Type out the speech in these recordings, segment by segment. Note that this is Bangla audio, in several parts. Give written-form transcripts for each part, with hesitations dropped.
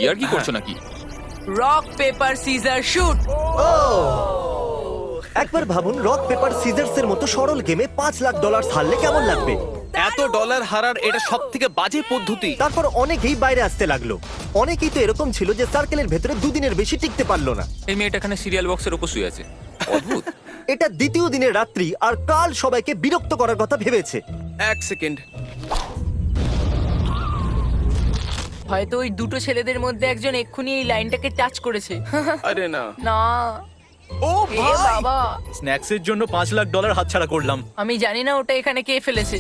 ইয়ার কি করছো নাকি? Rock paper scissor shoot. একবার ভাবুন, রক পেপার সিজার্স এর মতো সরল গেমে $5 লাখ হারলে কেমন লাগবে। এত ডলার হারার এটা সব থেকে বাজে পদ্ধতি। তারপর অনেকেই বাইরে আসতে লাগলো। অনেকেই তো এরকম ছিল যে সার্কেলের ভেতরে 2 দিনের বেশি টিকতে পারলো না। এই মেয়েটা এখানে সিরিয়াল বক্সের উপর শুয়ে আছে। অদ্ভুত। এটা দ্বিতীয় দিনের রাত্রি, আর কাল সবাইকে বিরক্ত করার কথা ভেবেছে। এক সেকেন্ড, হয়তো ওই দুটো ছেলেদের মধ্যে একজন এক্ষুনি এই লাইনটাকে টাচ করেছে। আরে না। না, ও এ ভাই, বাবা, স্ন্যাক্সের জন্য $5 লাখ হাতছাড়া করলাম। আমি জানি না ওটা এখানে কে ফেলেছে।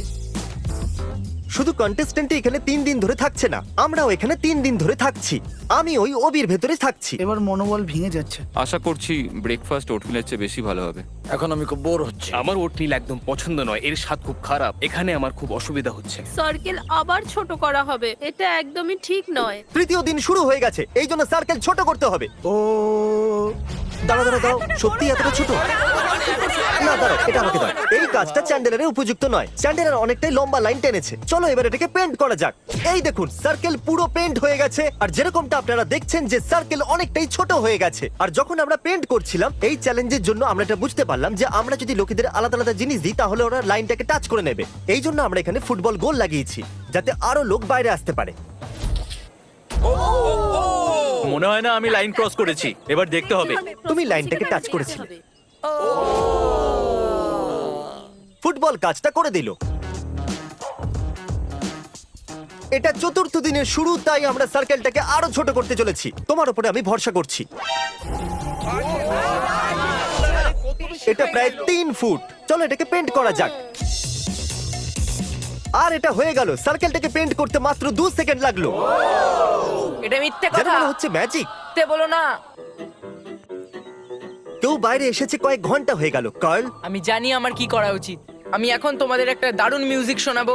শুধু কন্টেস্টেন্টই এখানে 3 দিন ধরে থাকছে না, আমরাও এখানে 3 দিন ধরে থাকছি। আমি ওই ওবির ভেতরে থাকছি। এবার মনোবল ভেঙে যাচ্ছে। আশা করছি ব্রেকফাস্ট ওটমিলের চেয়ে বেশি ভালো হবে। এখন আমি খুব বোর হচ্ছি। আমার ওটমিল একদম পছন্দ নয়, এর স্বাদ খুব খারাপ। এখানে আমার খুব অসুবিধা হচ্ছে। সার্কেল আবার ছোট করা হবে, এটা একদমই ঠিক নয়। তৃতীয় দিন শুরু হয়ে গেছে, এই জন্য সার্কেল ছোট করতে হবে। ও দাঁড়া দাঁড়া দাঁড়াও, সত্যি এতটা ছোট? না দাঁড়াও, এটা আমাকে দাও। এই কাজটা চ্যান্ডেলারের উপযুক্ত নয়। চ্যান্ডেলার অনেকটাই লম্বা লাইন টেনেছে। চলো এবার এটাকে পেন্ট করা যাক। এই দেখুন, সার্কেল পুরো পেন্ট হয়ে গেছে। আর যেরকমটা আপনারা দেখছেন যে সার্কেল অনেকটাই ছোট হয়ে গেছে। আর যখন আমরা পেন্ট করছিলাম এই চ্যালেঞ্জের জন্য, আমরা এটা বুঝতে পারলাম যে আমরা যদি লোকেদের আলাদা আলাদা জিনিস দিই তাহলে ওরা লাইনটাকে টাচ করে নেবে। এই জন্য আমরা এখানে ফুটবল গোল লাগিয়েছি, যাতে আরো লোক বাইরে আসতে পারে। মনে হয় না আমি লাইন ক্রস করেছি, এবার দেখতে হবে। তুমি লাইনটাকে টাচ করেছিলে। ফুটবল কাজটা করে দিল। এটা চতুর্থ দিনের শুরু, তাই আমরা সার্কেলটাকে আরো ছোট করতে চলেছি। তোমার উপরে আমি ভরসা করছি। এটা প্রায় 3 ফুট। চলো এটাকে পেন্ট করা যাক। আর এটা হয়ে গেল। সার্কেলটাকে পেন্ট করতে মাত্র 2 সেকেন্ড লাগলো। এটা মিথ্যে যেন কথা। মনে হচ্ছে ম্যাজিক। মিথ্যে বলো না। কেউ বাইরে এসেছে কয়েক ঘন্টা হয়ে গেল। কার্ল, আমি জানি আমার কি করা উচিত। আমি এখন তোমাদের একটা দারুণ মিউজিক শোনাবো।